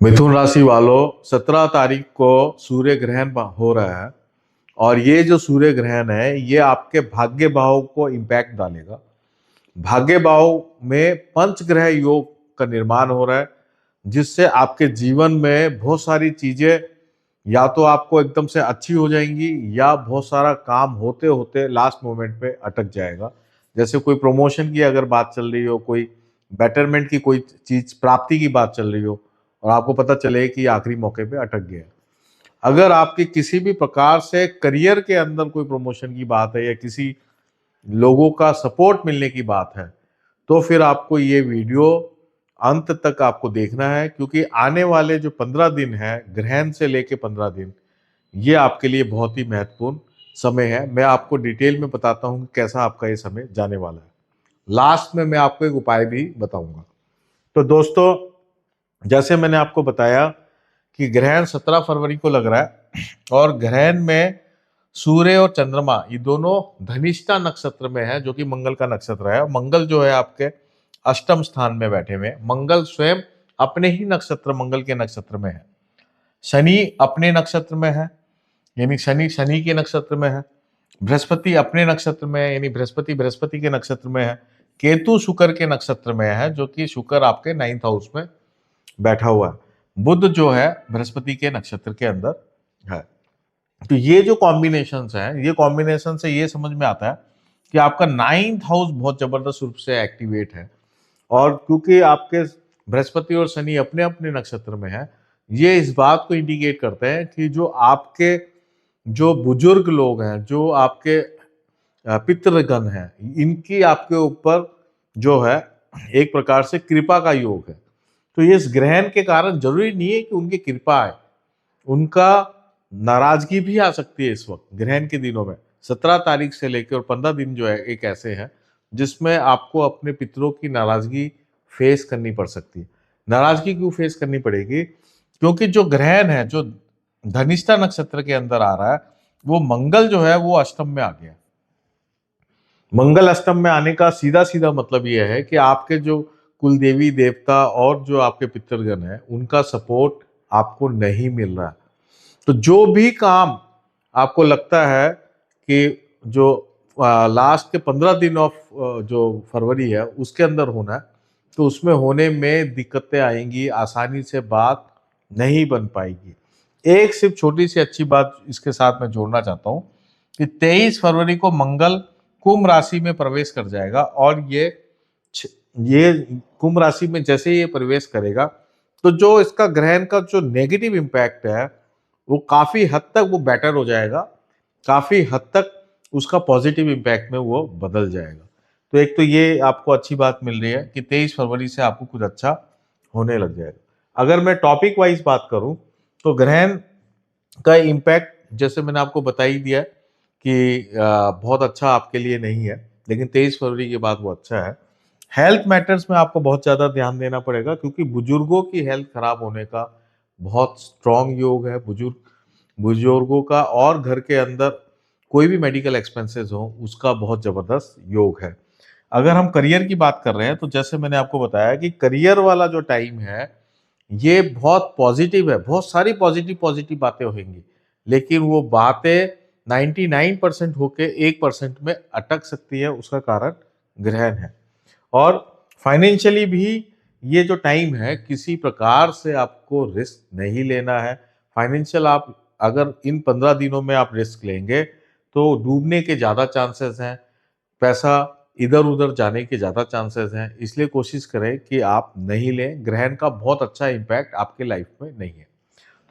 मिथुन राशि वालों, 17 तारीख को सूर्य ग्रहण हो रहा है। और ये जो सूर्य ग्रहण है ये आपके भाग्य भाव को इम्पैक्ट डालेगा। भाग्य भाव में पंच ग्रह योग का निर्माण हो रहा है, जिससे आपके जीवन में बहुत सारी चीजें या तो आपको एकदम से अच्छी हो जाएंगी या बहुत सारा काम होते होते लास्ट मोमेंट पे अटक जाएगा। जैसे कोई प्रमोशन की अगर बात चल रही हो, कोई बेटरमेंट की कोई चीज प्राप्ति की बात चल रही हो और आपको पता चले कि आखिरी मौके पे अटक गया। अगर आपकी किसी भी प्रकार से करियर के अंदर कोई प्रमोशन की बात है या किसी लोगों का सपोर्ट मिलने की बात है, तो फिर आपको ये वीडियो अंत तक आपको देखना है, क्योंकि आने वाले जो 15 दिन है, ग्रहण से लेके 15 दिन, ये आपके लिए बहुत ही महत्वपूर्ण समय है। मैं आपको डिटेल में बताता हूँ कि कैसा आपका ये समय जाने वाला है। लास्ट में मैं आपको एक उपाय भी बताऊंगा। तो दोस्तों, जैसे मैंने आपको बताया कि ग्रहण 17 फरवरी को लग रहा है और ग्रहण में सूर्य और चंद्रमा ये दोनों धनिष्ठा नक्षत्र में है, जो कि मंगल का नक्षत्र है। मंगल जो है आपके अष्टम स्थान में बैठे हुए हैं। मंगल स्वयं अपने ही नक्षत्र मंगल के नक्षत्र में है। शनि अपने नक्षत्र में है, यानी शनि शनि के नक्षत्र में है। बृहस्पति अपने नक्षत्र में है, यानी बृहस्पति बृहस्पति के नक्षत्र में है। केतु शुक्र के नक्षत्र में है, जो कि शुक्र आपके 9th हाउस में बैठा हुआ है। बुध जो है बृहस्पति के नक्षत्र के अंदर है। तो ये जो कॉम्बिनेशंस हैं, ये कॉम्बिनेशन से ये समझ में आता है कि आपका 9th हाउस बहुत जबरदस्त रूप से एक्टिवेट है। और क्योंकि आपके बृहस्पति और शनि अपने अपने नक्षत्र में है, ये इस बात को इंडिकेट करते हैं कि जो आपके जो बुजुर्ग लोग हैं, जो आपके पितृगण हैं, इनकी आपके ऊपर जो है एक प्रकार से कृपा का योग है। तो ये इस ग्रहण के कारण जरूरी नहीं है कि उनकी कृपा आए, उनका नाराजगी भी आ सकती है। इस वक्त ग्रहण के दिनों में 17 तारीख से लेकर और 15 दिन जो है एक ऐसे हैं जिसमें आपको अपने पितरों की नाराजगी फेस करनी पड़ सकती है। नाराजगी क्यों फेस करनी पड़ेगी? क्योंकि जो ग्रहण है, जो धनिष्ठा नक्षत्र के अंदर आ रहा है, वो मंगल जो है वो अष्टम में आ गया। मंगल अष्टम में आने का सीधा सीधा मतलब यह है कि आपके जो कुल देवी देवता और जो आपके पितृगण है, उनका सपोर्ट आपको नहीं मिल रहा है। तो जो भी काम आपको लगता है कि जो लास्ट के 15 दिन ऑफ जो फरवरी है उसके अंदर होना है, तो उसमें होने में दिक्कतें आएंगी, आसानी से बात नहीं बन पाएगी। एक सिर्फ छोटी सी अच्छी बात इसके साथ मैं जोड़ना चाहता हूं कि 23 फरवरी को मंगल कुंभ राशि में प्रवेश कर जाएगा। और ये कुंभ राशि में जैसे ये प्रवेश करेगा, तो जो इसका ग्रहण का जो नेगेटिव इम्पैक्ट है वो काफी हद तक वो बेटर हो जाएगा, काफी हद तक उसका पॉजिटिव इम्पैक्ट में वो बदल जाएगा। तो एक तो ये आपको अच्छी बात मिल रही है कि 23 फरवरी से आपको कुछ अच्छा होने लग जाएगा। अगर मैं टॉपिक वाइज बात करूं तो ग्रहण का इम्पैक्ट जैसे मैंने आपको बता ही दिया कि बहुत अच्छा आपके लिए नहीं है, लेकिन 23 फरवरी के बाद वो अच्छा है। हेल्थ मैटर्स में आपको बहुत ज़्यादा ध्यान देना पड़ेगा, क्योंकि बुजुर्गों की हेल्थ खराब होने का बहुत स्ट्रॉन्ग योग है बुजुर्गों का। और घर के अंदर कोई भी मेडिकल एक्सपेंसेस हो उसका बहुत ज़बरदस्त योग है। अगर हम करियर की बात कर रहे हैं तो जैसे मैंने आपको बताया कि करियर वाला जो टाइम है ये बहुत पॉजिटिव है, बहुत सारी पॉजिटिव पॉजिटिव बातें होंगी, लेकिन वो बातें 99% होके 1% में अटक सकती है। उसका कारण ग्रहण है। और फाइनेंशियली भी ये जो टाइम है, किसी प्रकार से आपको रिस्क नहीं लेना है। फाइनेंशियल आप अगर इन 15 दिनों में आप रिस्क लेंगे तो डूबने के ज़्यादा चांसेस हैं, पैसा इधर उधर जाने के ज़्यादा चांसेस हैं। इसलिए कोशिश करें कि आप नहीं लें। ग्रहण का बहुत अच्छा इम्पैक्ट आपके लाइफ में नहीं है।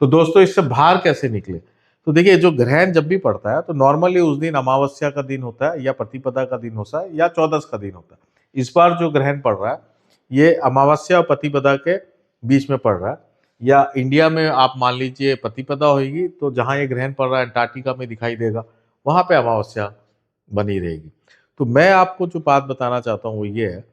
तो दोस्तों, इससे बाहर कैसे निकले? तो देखिए, जो ग्रहण जब भी पड़ता है तो नॉर्मली उस दिन अमावस्या का दिन होता है या प्रतिपदा का दिन होता है या चौदस का दिन होता है। इस बार जो ग्रहण पड़ रहा है ये अमावस्या और प्रतिपदा के बीच में पड़ रहा है। या इंडिया में आप मान लीजिए प्रतिपदा होगी तो जहाँ ये ग्रहण पड़ रहा है अंटार्कटिका में दिखाई देगा, वहाँ पे अमावस्या बनी रहेगी। तो मैं आपको जो बात बताना चाहता हूँ वो ये है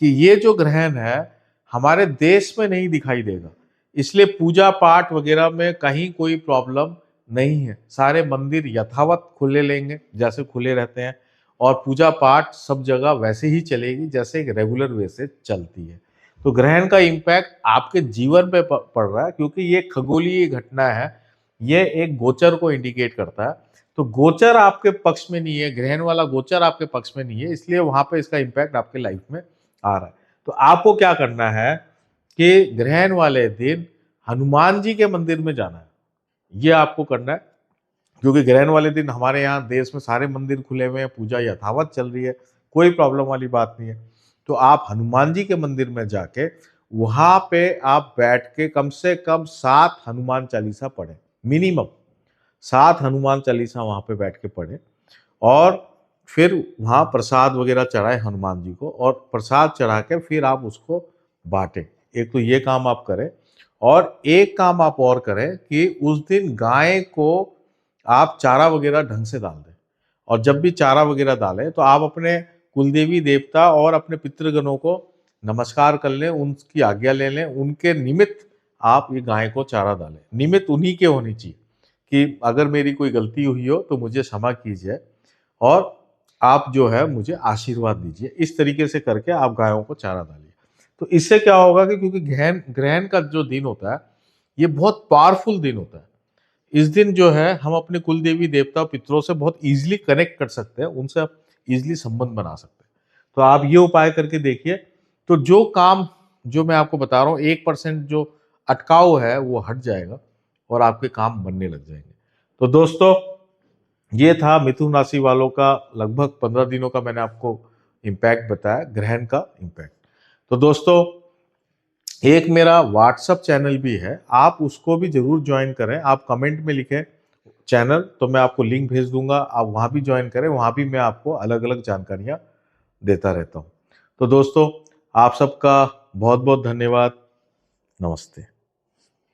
कि ये जो ग्रहण है हमारे देश में नहीं दिखाई देगा, इसलिए पूजा पाठ वगैरह में कहीं कोई प्रॉब्लम नहीं है। सारे मंदिर यथावत खुले लेंगे जैसे खुले रहते हैं, और पूजा पाठ सब जगह वैसे ही चलेगी जैसे एक रेगुलर वे से चलती है। तो ग्रहण का इम्पैक्ट आपके जीवन पे पड़ रहा है, क्योंकि ये खगोलीय घटना है, ये एक गोचर को इंडिकेट करता है। तो गोचर आपके पक्ष में नहीं है, ग्रहण वाला गोचर आपके पक्ष में नहीं है, इसलिए वहां पे इसका इम्पैक्ट आपके लाइफ में आ रहा है। तो आपको क्या करना है कि ग्रहण वाले दिन हनुमान जी के मंदिर में जाना है, ये आपको करना है, क्योंकि ग्रहण वाले दिन हमारे यहाँ देश में सारे मंदिर खुले हुए हैं, पूजा यथावत चल रही है, कोई प्रॉब्लम वाली बात नहीं है। तो आप हनुमान जी के मंदिर में जाके वहां पे आप बैठ के कम से कम 7 हनुमान चालीसा पढ़ें, मिनिमम 7 हनुमान चालीसा वहां पे बैठ के पढ़ें, और फिर वहां प्रसाद वगैरह चढ़ाए हनुमान जी को, और प्रसाद चढ़ा के फिर आप उसको बांटें। एक तो ये काम आप करें, और एक काम आप और करें कि उस दिन गाय को आप चारा वगैरह ढंग से डाल दें, और जब भी चारा वगैरह डालें तो आप अपने कुलदेवी देवता और अपने पितृगणों को नमस्कार कर लें, उनकी आज्ञा ले लें, उनके निमित्त आप ये गाय को चारा डालें। निमित्त उन्हीं के होनी चाहिए कि अगर मेरी कोई गलती हुई हो तो मुझे क्षमा कीजिए, और आप जो है मुझे आशीर्वाद दीजिए। इस तरीके से करके आप गायों को चारा डालिए। तो इससे क्या होगा कि क्योंकि ग्रहण ग्रहण का जो दिन होता है, ये बहुत पावरफुल दिन होता है। इस दिन जो है हम अपने कुल देवी देवता पितरों से बहुत ईजिली कनेक्ट कर सकते हैं, उनसे आप ईजिली संबंध बना सकते हैं। तो आप ये उपाय करके देखिए, तो जो काम जो मैं आपको बता रहा हूँ 1% जो अटकाव है वो हट जाएगा, और आपके काम बनने लग जाएंगे। तो दोस्तों, ये था मिथुन राशि वालों का लगभग 15 दिनों का मैंने आपको इम्पैक्ट बताया, ग्रहण का इम्पैक्ट। तो दोस्तों, एक मेरा व्हाट्सअप चैनल भी है, आप उसको भी जरूर ज्वाइन करें। आप कमेंट में लिखें चैनल, तो मैं आपको लिंक भेज दूंगा, आप वहां भी ज्वाइन करें। वहां भी मैं आपको अलग अलग जानकारियां देता रहता हूं। तो दोस्तों, आप सबका बहुत बहुत धन्यवाद। नमस्ते।